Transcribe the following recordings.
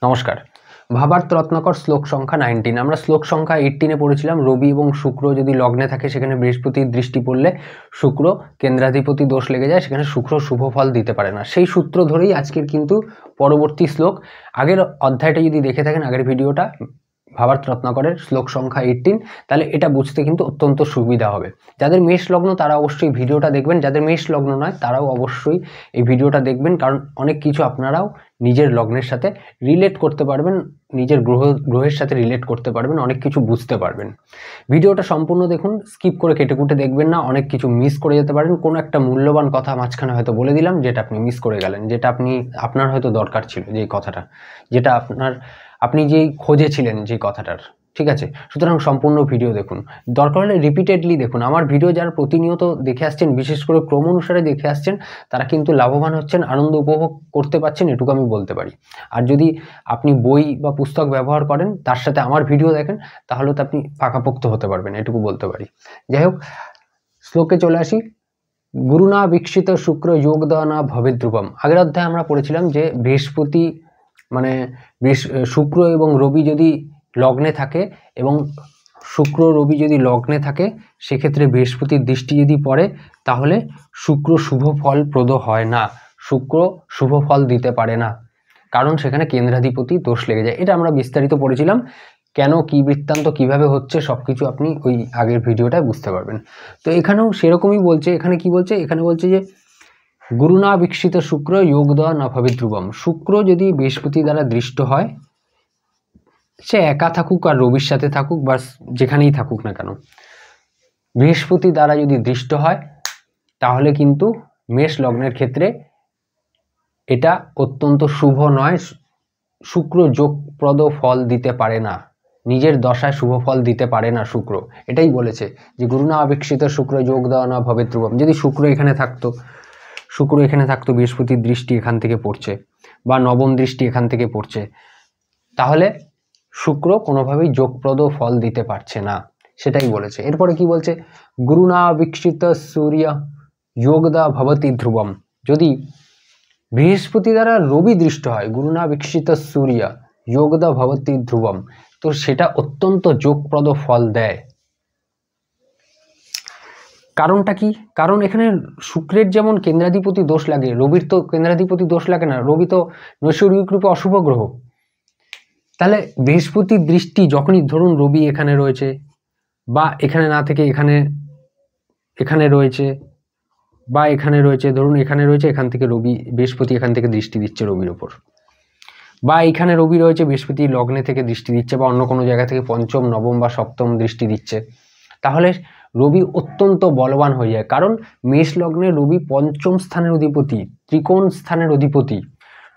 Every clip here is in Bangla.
নমস্কার। ভাবার্থ রত্নাকর শ্লোক সংখ্যা 19। আমরা শ্লোক সংখ্যা 18-এ পড়েছিলাম রবি এবং শুক্র যদি লগ্নে থাকে সেখানে বৃহস্পতির দৃষ্টি পড়লে শুক্র কেন্দ্রাধিপতি দোষ লেগে যায়, সেখানে শুক্র শুভ ফল দিতে পারে না। সেই সূত্র ধরেই আজকের কিন্তু পরবর্তী শ্লোক। আগের অধ্যায়টা যদি দেখে থাকেন, আগের ভিডিওটা ভাবার্থ রত্নাকরের শ্লোক সংখ্যা 18, তাহলে এটা বুঝতে কিন্তু অত্যন্ত সুবিধা হবে। যাদের মেষ লগ্ন তারা অবশ্যই ভিডিওটা দেখবেন, যাদের মেষ লগ্ন নয় তারাও অবশ্যই এই ভিডিওটা দেখবেন, কারণ অনেক কিছু আপনারাও নিজের লগ্নের সাথে রিলেট করতে পারবেন, নিজের গ্রহের সাথে রিলেট করতে পারবেন, অনেক কিছু বুঝতে পারবেন। ভিডিওটা সম্পূর্ণ দেখুন, স্কিপ করে কেটে কুটে দেখবেন না, অনেক কিছু মিস করে যেতে পারেন। কোনো একটা মূল্যবান কথা মাঝখানে হয়তো বলে দিলাম যেটা আপনি মিস করে গেলেন, যেটা আপনার হয়তো দরকার ছিল, যে কথাটা যেটা আপনি যেই খোঁজেছিলেন যে কথাটার, ঠিক আছে? সুতরাং সম্পূর্ণ ভিডিও দেখুন, দরকার হলে রিপিটেডলি দেখুন। আমার ভিডিও যারা প্রতিনিয়ত দেখে আসছেন, বিশেষ করে ক্রম অনুসারে দেখে আসছেন, তারা কিন্তু লাভবান হচ্ছেন, আনন্দ উপভোগ করতে পারছেন, এটুকু আমি বলতে পারি। আর যদি আপনি বই বা পুস্তক ব্যবহার করেন, তার সাথে আমার ভিডিও দেখেন, তাহলে তো আপনি পাকাপোক্ত হতে পারবেন, এটুকু বলতে পারি। যাই হোক, শ্লোকে চলে আসি। গুরুনা বিকশিত শুক্র যোগদানা ভবে ধ্রুবম। আগের অধ্যায়ে আমরা পড়েছিলাম যে বৃহস্পতি মানে শুক্র এবং রবি যদি লগ্নে থাকে, এবং শুক্র রবি যদি লগ্নে থাকে, সেক্ষেত্রে বৃহস্পতির দৃষ্টি যদি পড়ে, তাহলে শুক্র শুভ ফল প্রদ হয় না, শুক্র শুভ ফল দিতে পারে না, কারণ সেখানে কেন্দ্রাধিপতি দোষ লেগে যায়। এটা আমরা বিস্তারিত পড়েছিলাম, কেন, কি বৃত্তান্ত, কিভাবে হচ্ছে, সবকিছু আপনি ওই আগের ভিডিওটায় বুঝতে পারবেন। তো এখানেও সেরকমই বলছে। এখানে কি বলছে? এখানে বলছে যে গুরুনা বিকশিত শুক্র যোগদা না ভবে ধ্রুবম। শুক্র যদি বৃহস্পতি দ্বারা দৃষ্ট হয়, সে একা থাকুক আর রবির সাথে থাকুক বা যেখানেই থাকুক না কেন, বৃহস্পতি দ্বারা যদি দৃষ্ট হয়, তাহলে কিন্তু মেষ লগ্নের ক্ষেত্রে এটা অত্যন্ত শুভ নয়, শুক্র যোগপ্রদ ফল দিতে পারে না, নিজের দশায় শুভ ফল দিতে পারে না শুক্র। এটাই বলেছে যে গুরুনা অবিকশিত শুক্র যোগ দেওয়া না ভবে ধ্রুবম। যদি শুক্র এখানে থাকতো, বৃহস্পতির দৃষ্টি এখান থেকে পড়ছে বা নবম দৃষ্টি এখান থেকে পড়ছে, তাহলে শুক্র কোনোভাবেই যোগপ্রদ ফল দিতে পারছে না, সেটাই বলেছে। এরপরে কি বলছে? গুরুনা বিকশিত সূর্য যোগদা ভবতি ধ্রুবম। যদি বৃহস্পতি দ্বারা রবি দৃষ্ট হয়, গুরুনা বিকশিত সূর্য যোগদা ভবতি ধ্রুবম, তো সেটা অত্যন্ত যোগপ্রদ ফল দেয়। কারণটা কি? কারণ এখানে শুক্রের যেমন কেন্দ্রাধিপতি দোষ লাগে, রবির তো কেন্দ্রাধিপতি দোষ লাগে না, রবি তো নৈসর্গিক রূপে অশুভ গ্রহ। তাহলে বৃহস্পতির দৃষ্টি যখনই, ধরুন রবি এখানে রয়েছে বা এখানে না থেকে এখানে রয়েছে বা এখানে রয়েছে, ধরুন এখানে রয়েছে, এখান থেকে বৃহস্পতি এখান থেকে দৃষ্টি দিচ্ছে রবির ওপর, বা এখানে রবি রয়েছে, বৃহস্পতি লগ্নে থেকে দৃষ্টি দিচ্ছে, বা অন্য কোনো জায়গা থেকে পঞ্চম, নবম বা সপ্তম দৃষ্টি দিচ্ছে, তাহলে রবি অত্যন্ত বলবান হয়ে যায়। কারণ মেষ লগ্নে রবি পঞ্চম স্থানের অধিপতি, ত্রিকোণ স্থানের অধিপতি।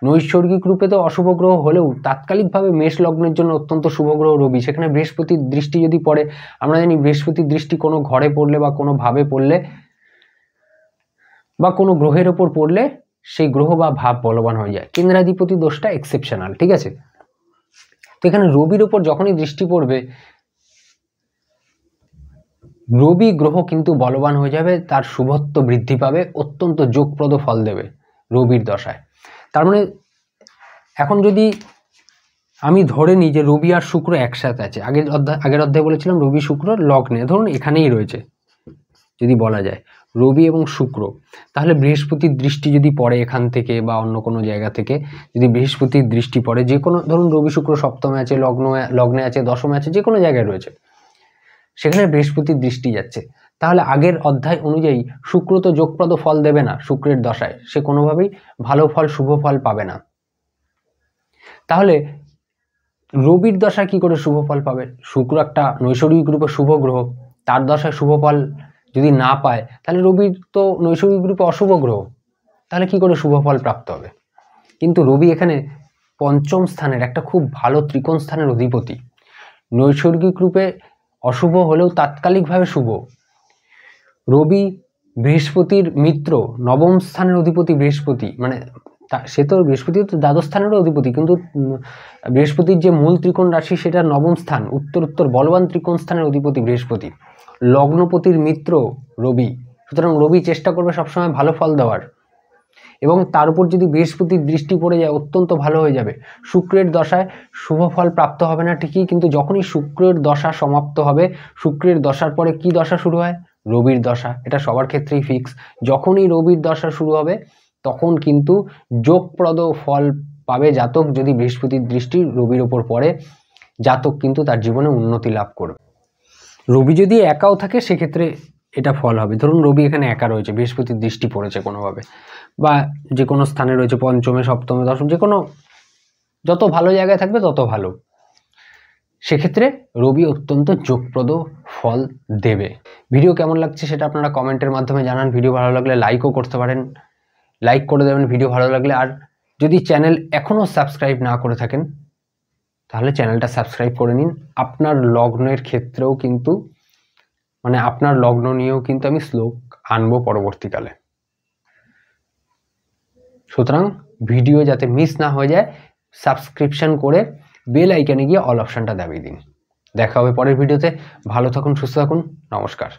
নৈসর্গিক রূপে তো অশুভ গ্রহ হলেও তাৎকালিকভাবে মেষ লগ্নের জন্য অত্যন্ত শুভ গ্রহ রবি। সেখানে বৃহস্পতির দৃষ্টি যদি পড়ে, আমরা জানি বৃহস্পতির দৃষ্টি কোনো ঘরে পড়লে বা কোনো ভাবে পড়লে বা কোনো গ্রহের ওপর পড়লে, সেই গ্রহ বা ভাব বলবান হয়ে যায়। কেন্দ্রাধিপতি দোষটা এক্সেপশনাল, ঠিক আছে? তো এখানে রবির ওপর যখনই দৃষ্টি পড়বে, রবি গ্রহ কিন্তু বলবান হয়ে যাবে, তার শুভত্ব বৃদ্ধি পাবে, অত্যন্ত যোগপ্রদ ফল দেবে রবির দশায়। তার মানে এখন যদি আমি ধরে নিই যে রবি আর শুক্র একসাথে আছে, আগের অধ্যায়ে বলেছিলাম রবি শুক্র লগ্নে, ধরুন এখানেই রয়েছে, যদি বলা যায় রবি এবং শুক্র, তাহলে বৃহস্পতির দৃষ্টি যদি পড়ে এখান থেকে বা অন্য কোনো জায়গা থেকে, যদি বৃহস্পতির দৃষ্টি পড়ে, যে কোনো, ধরুন রবি শুক্র সপ্তমে আছে, লগ্নে আছে, দশমে আছে, যে কোনো জায়গায় রয়েছে, সেখানে বৃহস্পতির দৃষ্টি যাচ্ছে, তাহলে আগের অধ্যায় অনুযায়ী শুক্র তো যোগপ্রদ ফল দেবে না শুক্রের দশায়, সে কোনোভাবেই ভালো ফল, শুভ ফল পাবে না। তাহলে রবির দশায় কি করে শুভ ফল পাবে? শুক্র একটা নৈসর্গিক রূপে শুভ গ্রহ, তার দশায় শুভ ফল যদি না পায়, তাহলে রবির তো নৈসর্গিক রূপে অশুভ গ্রহ, তাহলে কি করে শুভ ফল প্রাপ্ত হবে? কিন্তু রবি এখানে পঞ্চম স্থানের একটা খুব ভালো ত্রিকোণ স্থানের অধিপতি, নৈসর্গিক রূপে অশুভ হলেও তাৎকালিকভাবে শুভ। রবি বৃহস্পতির মিত্র, নবম স্থানের অধিপতি বৃহস্পতি, মানে সে তো বৃহস্পতি তো দ্বাদশ স্থানেরও অধিপতি, কিন্তু বৃহস্পতির যে মূল ত্রিকোণ রাশি সেটা নবম স্থান, উত্তর বলবান ত্রিকোণ স্থানের অধিপতি বৃহস্পতি, লগ্নপতির মিত্র রবি। সুতরাং রবি চেষ্টা করবে সবসময় ভালো ফল দেওয়ার, এবং তার উপর যদি বৃহস্পতির দৃষ্টি পড়ে যায় অত্যন্ত ভালো হয়ে যাবে। শুক্রের দশায় শুভ ফল প্রাপ্ত হবে না ঠিকই, কিন্তু যখনই শুক্রের দশা সমাপ্ত হবে, শুক্রের দশার পরে কি দশা শুরু হয়? রবির দশা। এটা সবার ক্ষেত্রেই ফিক্স। যখনই রবির দশা শুরু হবে তখন কিন্তু যোগপ্রদ ফল পাবে জাতক। যদি বৃহস্পতির দৃষ্টি রবির ওপর পড়ে, জাতক কিন্তু তার জীবনে উন্নতি লাভ করবে। রবি যদি একাও থাকে সেক্ষেত্রে এটা ফল হবে। ধরুন রবি এখানে একা রয়েছে, বৃহস্পতির দৃষ্টি পড়েছে কোনোভাবে, বা যে কোনো স্থানে রয়েছে, পঞ্চমে, সপ্তমে, দশম, যে কোনো, যত ভালো জায়গায় থাকবে তত ভালো। সেক্ষেত্রে রবি অত্যন্ত যোগপ্রদ ফল দেবে। ভিডিও কেমন লাগছে সেটা আপনারা কমেন্টের মাধ্যমে জানান। ভিডিও ভালো লাগলে লাইকও করতে পারেন, লাইক করে দেবেন ভিডিও ভালো লাগলে। আর যদি চ্যানেল এখনও সাবস্ক্রাইব না করে থাকেন তাহলে চ্যানেলটা সাবস্ক্রাইব করে নিন। আপনার লগ্নের ক্ষেত্রেও কিন্তু, মানে আপনার লগ্ন নিয়েও কিন্তু আমি শ্লোক আনবো পরবর্তীকালে। সুতরাং ভিডিও যাতে মিস না হয়ে যায়, সাবস্ক্রিপশন করে বেল আইকনে গিয়ে অল অপশনটা দাবিয়ে দিন। দেখা হবে পরের ভিডিওতে। ভালো থাকুন, সুস্থ থাকুন, নমস্কার।